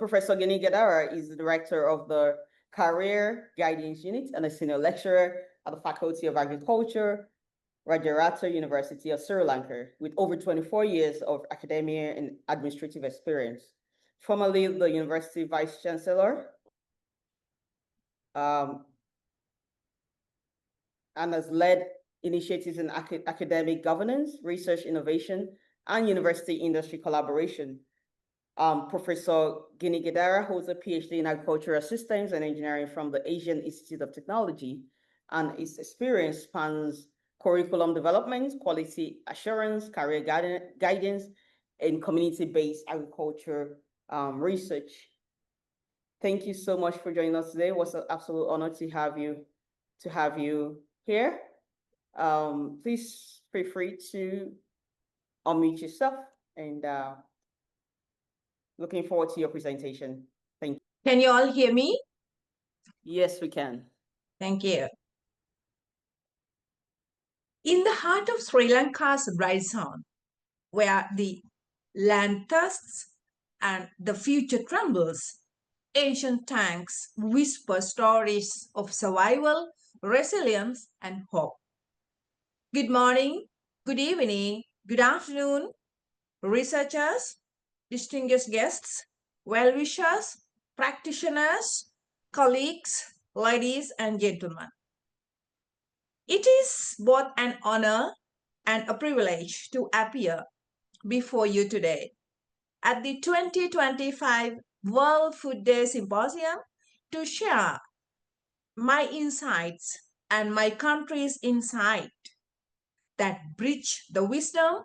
Professor Ginigaddara is the director of the Career Guidance Unit and a senior lecturer at the Faculty of Agriculture, Rajarata University of Sri Lanka, with over 24 years of academia and administrative experience. Formerly the University Vice Chancellor, and has led initiatives in academic governance, research innovation, and university industry collaboration. Professor Ginigaddara holds a PhD in agricultural systems and engineering from the Asian Institute of Technology, and his experience spans curriculum development, quality assurance, career guidance, and community-based agriculture research. Thank you so much for joining us today. It was an absolute honor to have you here. Please feel free to unmute yourself, and looking forward to your presentation. Thank you. Can you all hear me? Yes, we can. Thank you. In the heart of Sri Lanka's dry zone, where the land thirsts and the future trembles, ancient tanks whisper stories of survival, resilience, and hope. Good morning, good evening, good afternoon, researchers, distinguished guests, well-wishers, practitioners, colleagues, ladies and gentlemen. It is both an honor and a privilege to appear before you today at the 2025 World Food Day Symposium to share my insights and my country's insight that bridge the wisdom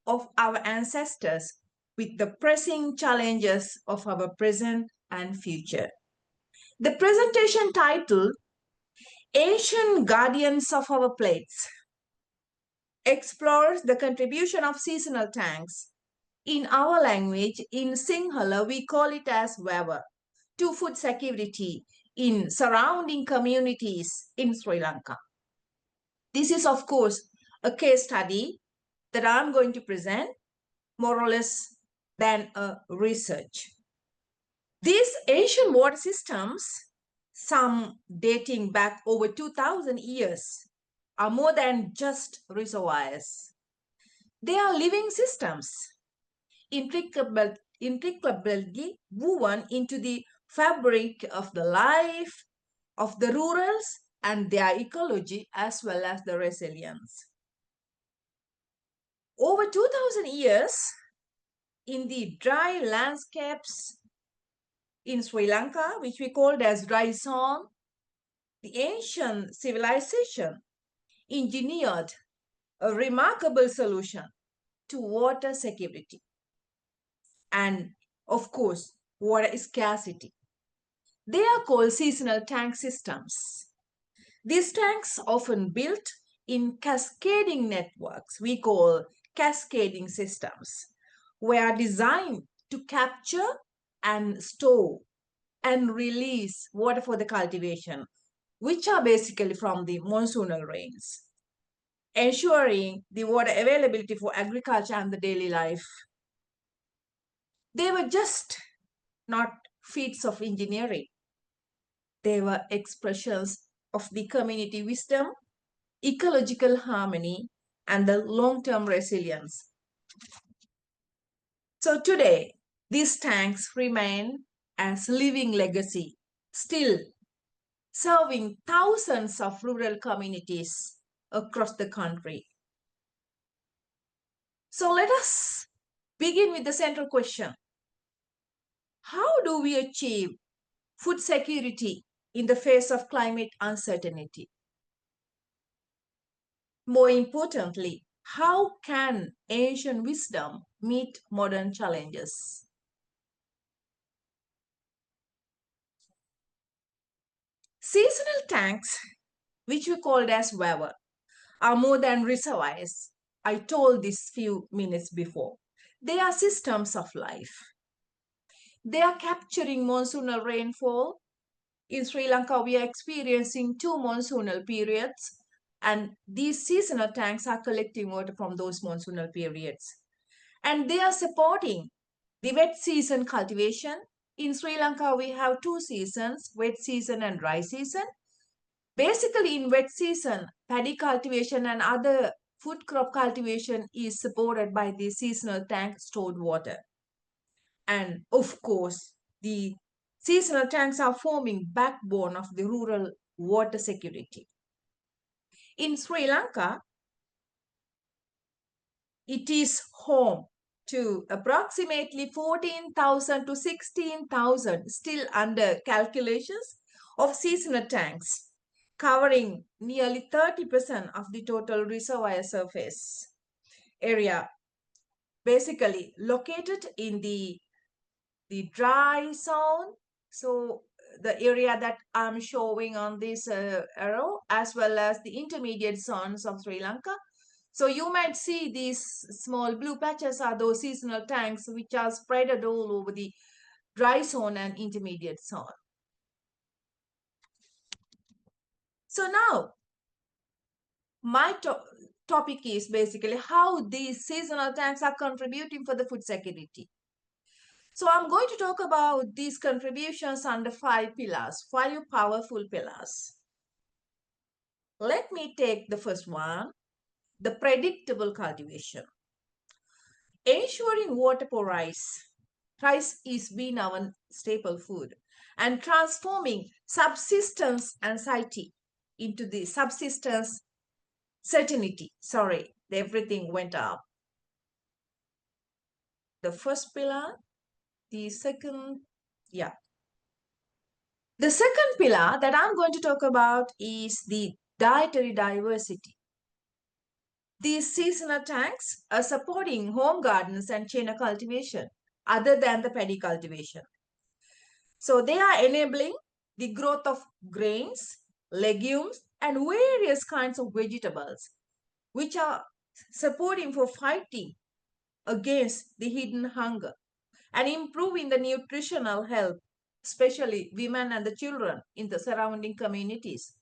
of our ancestors with the pressing challenges of our present and future. The presentation titled Ancient Guardians of Our Plates explores the contribution of seasonal tanks. In our language, in Sinhala, we call it as Wawa, to food security in surrounding communities in Sri Lanka. This is, of course, a case study that I'm going to present, more or less than a research. These ancient water systems, some dating back over 2,000 years, are more than just reservoirs. They are living systems, intricately woven into the fabric of the life of the rurals and their ecology as well as the resilience. Over 2,000 years in the dry landscapes in Sri Lanka, which we called as dry zone, the ancient civilization engineered a remarkable solution to water security and, of course, water scarcity. They are called seasonal tank systems. These tanks, often built in cascading networks, we call cascading systems, were designed to capture and store and release water for the cultivation, which are basically from the monsoonal rains, ensuring the water availability for agriculture and the daily life. They were just not feats of engineering. They were expressions of the community wisdom, ecological harmony, and the long-term resilience. So today, these tanks remain as living legacy, still serving thousands of rural communities across the country. So let us begin with the central question. How do we achieve food security in the face of climate uncertainty? More importantly, how can ancient wisdom meet modern challenges? Seasonal tanks, which we called as Wawa, are more than reservoirs. I told this few minutes before. They are systems of life. They are capturing monsoonal rainfall. In Sri Lanka, we are experiencing 2 monsoonal periods, and these seasonal tanks are collecting water from those monsoonal periods. And they are supporting the wet season cultivation In Sri Lanka, we have two seasons, wet season and dry season. Basically, in wet season, paddy cultivation and other food crop cultivation is supported by the seasonal tank stored water. And of course, the seasonal tanks are forming backbone of the rural water security. In Sri Lanka, it is home to approximately 14,000 to 16,000, still under calculations, of seasonal tanks, covering nearly 30% of the total reservoir surface area, basically located in the dry zone. So the area that I'm showing on this arrow, as well as the intermediate zones of Sri Lanka. So you might see these small blue patches are those seasonal tanks which are spread all over the dry zone and intermediate zone. So now my topic is basically how these seasonal tanks are contributing for the food security. So I'm going to talk about these contributions under 5 pillars, 5 powerful pillars. Let me take the first one, the predictable cultivation. Ensuring water for rice. Rice is been our staple food, and transforming subsistence anxiety into the subsistence certainty. Sorry, everything went up. The first pillar, the second, yeah. The second pillar that I'm going to talk about is the dietary diversity. These seasonal tanks are supporting home gardens and chaina cultivation other than the paddy cultivation. So they are enabling the growth of grains, legumes, and various kinds of vegetables, which are supporting for fighting against the hidden hunger and improving the nutritional health, especially women and the children in the surrounding communities.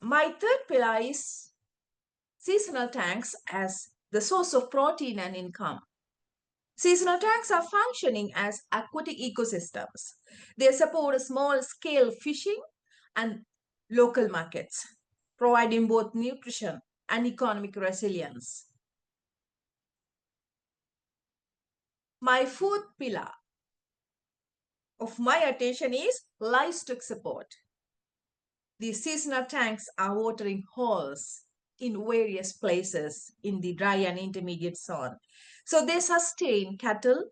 My third pillar is seasonal tanks as the source of protein and income. Seasonal tanks are functioning as aquatic ecosystems. They support small-scale fishing and local markets, providing both nutrition and economic resilience. My fourth pillar of my attention is livestock support. The seasonal tanks are watering holes in various places in the dry and intermediate zone. So they sustain cattle,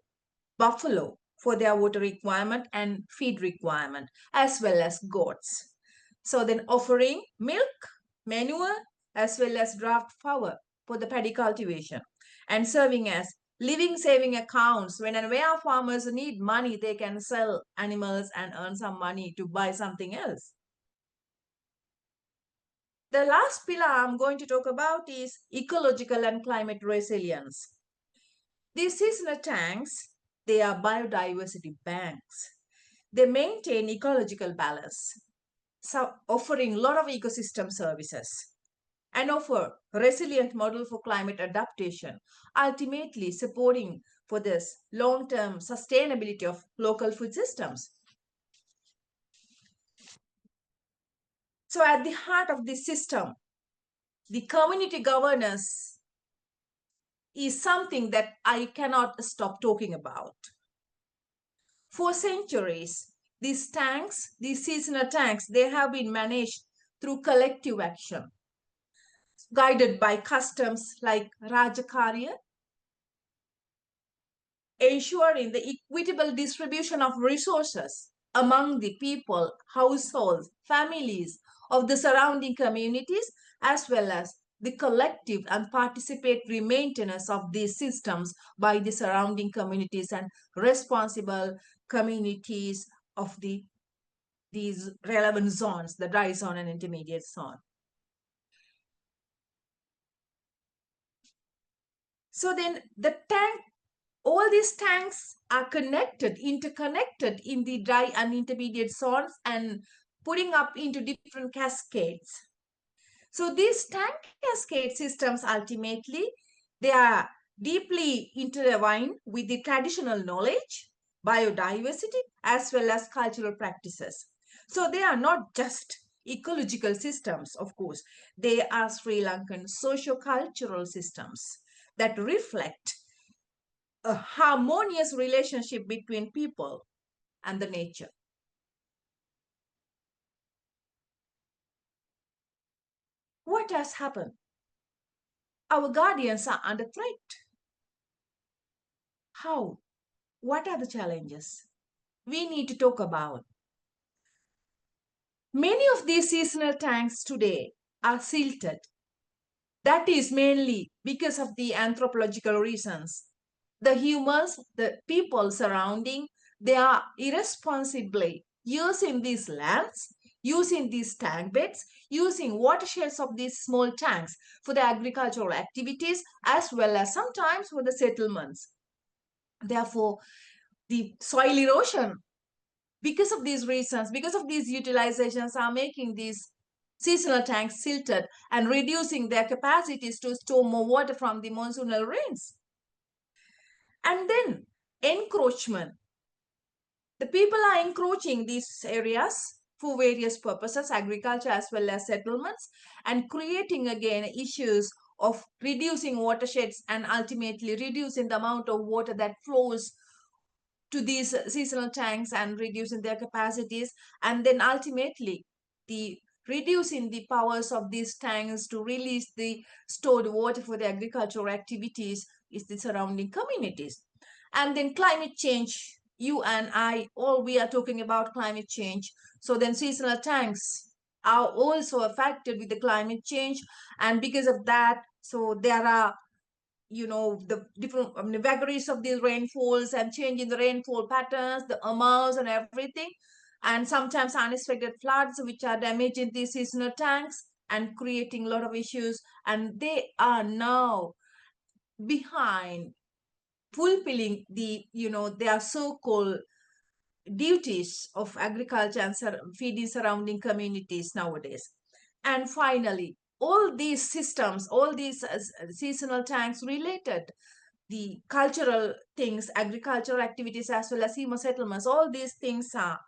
buffalo for their water requirement and feed requirement, as well as goats. So then offering milk, manure, as well as draft power for the paddy cultivation and serving as living saving accounts. When and where farmers need money, they can sell animals and earn some money to buy something else. The last pillar I'm going to talk about is ecological and climate resilience. These seasonal tanks, they are biodiversity banks. They maintain ecological balance, so offering a lot of ecosystem services and offer a resilient model for climate adaptation, ultimately supporting for this long-term sustainability of local food systems. So at the heart of this system, the community governance is something that I cannot stop talking about. For centuries, these tanks, these seasonal tanks, they have been managed through collective action, guided by customs like Rajakarya, ensuring the equitable distribution of resources among the people, households, families of the surrounding communities, as well as the collective and participatory maintenance of these systems by the surrounding communities and responsible communities of these relevant zones, the dry zone and intermediate zone. So then the tank, all these tanks are connected, interconnected in the dry and intermediate zones and putting up into different cascades. So these tank cascade systems ultimately, they are deeply intertwined with the traditional knowledge, biodiversity, as well as cultural practices. So they are not just ecological systems, of course, they are Sri Lankan socio-cultural systems that reflect a harmonious relationship between people and the nature. What has happened? Our guardians are under threat. How? What are the challenges? We need to talk about. Many of these seasonal tanks today are silted. That is mainly because of the anthropological reasons. The humans, the people surrounding, they are irresponsibly using these lands, using these tank beds, using watersheds of these small tanks for the agricultural activities as well as sometimes for the settlements. Therefore, the soil erosion, because of these reasons, because of these utilizations, are making these seasonal tanks silted and reducing their capacities to store more water from the monsoonal rains. And then encroachment. The people are encroaching these areas for various purposes, agriculture as well as settlements, and creating again issues of reducing watersheds and ultimately reducing the amount of water that flows to these seasonal tanks and reducing their capacities, and then ultimately the reducing the powers of these tanks to release the stored water for the agricultural activities is the surrounding communities. And then climate change, you and I, all we are talking about climate change. So then seasonal tanks are also affected with the climate change, and because of that, so there are the different vagaries of these rainfalls and change in the rainfall patterns, the amounts and everything, and sometimes unexpected floods which are damaging these seasonal tanks and creating a lot of issues, and they are now behind fulfilling their so-called duties of agriculture and feeding surrounding communities nowadays. And finally, all these systems, all these seasonal tanks related the cultural things, agricultural activities, as well as human settlements, all these things are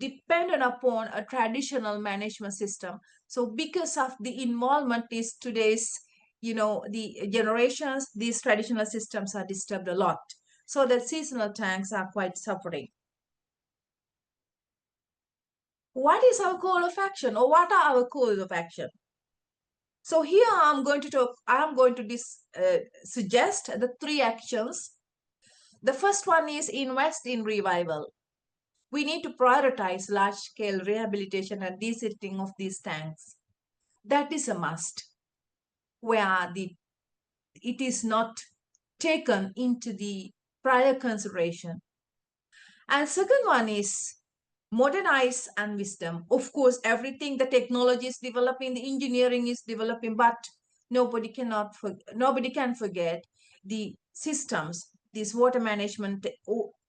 dependent upon a traditional management system. So because of the involvement is today's, the generations, these traditional systems are disturbed a lot. So that seasonal tanks are quite suffering. What is our call of action, or what are our calls of action? So here I'm going to suggest the 3 actions. The first one is invest in revival. We need to prioritize large-scale rehabilitation and desilting of these tanks. That is a must, where it is not taken into the prior consideration. And second one is modernize and wisdom. Of course, everything, the technology is developing, the engineering is developing, but nobody can forget the systems, these water management,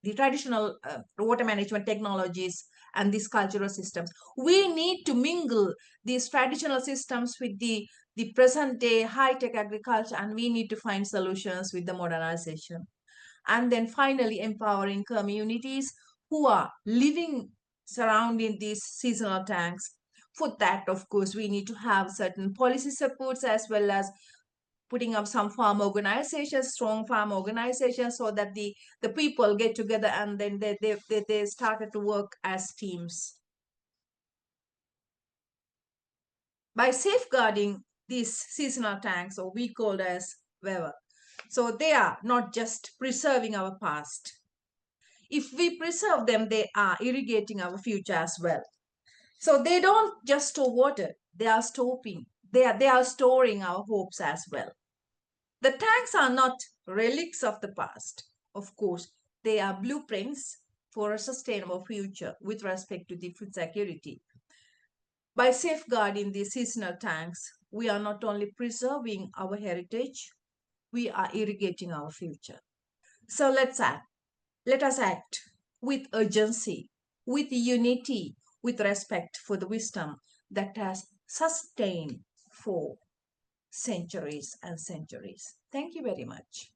the traditional water management technologies and these cultural systems. We need to mingle these traditional systems with the present day high-tech agriculture, and we need to find solutions with the modernization. And then finally, empowering communities who are living surrounding these seasonal tanks. For that, of course, we need to have certain policy supports as well as putting up some farm organizations, strong farm organizations, so that the people get together and then they started to work as teams. By safeguarding these seasonal tanks, or we call as weather, so they are not just preserving our past. If we preserve them, they are irrigating our future as well. So they don't just store water, they are storing our hopes as well. The tanks are not relics of the past. Of course, they are blueprints for a sustainable future with respect to the food security. By safeguarding these seasonal tanks, we are not only preserving our heritage, we are irrigating our future. So let us act with urgency, with unity, with respect for the wisdom that has sustained for centuries and centuries. Thank you very much.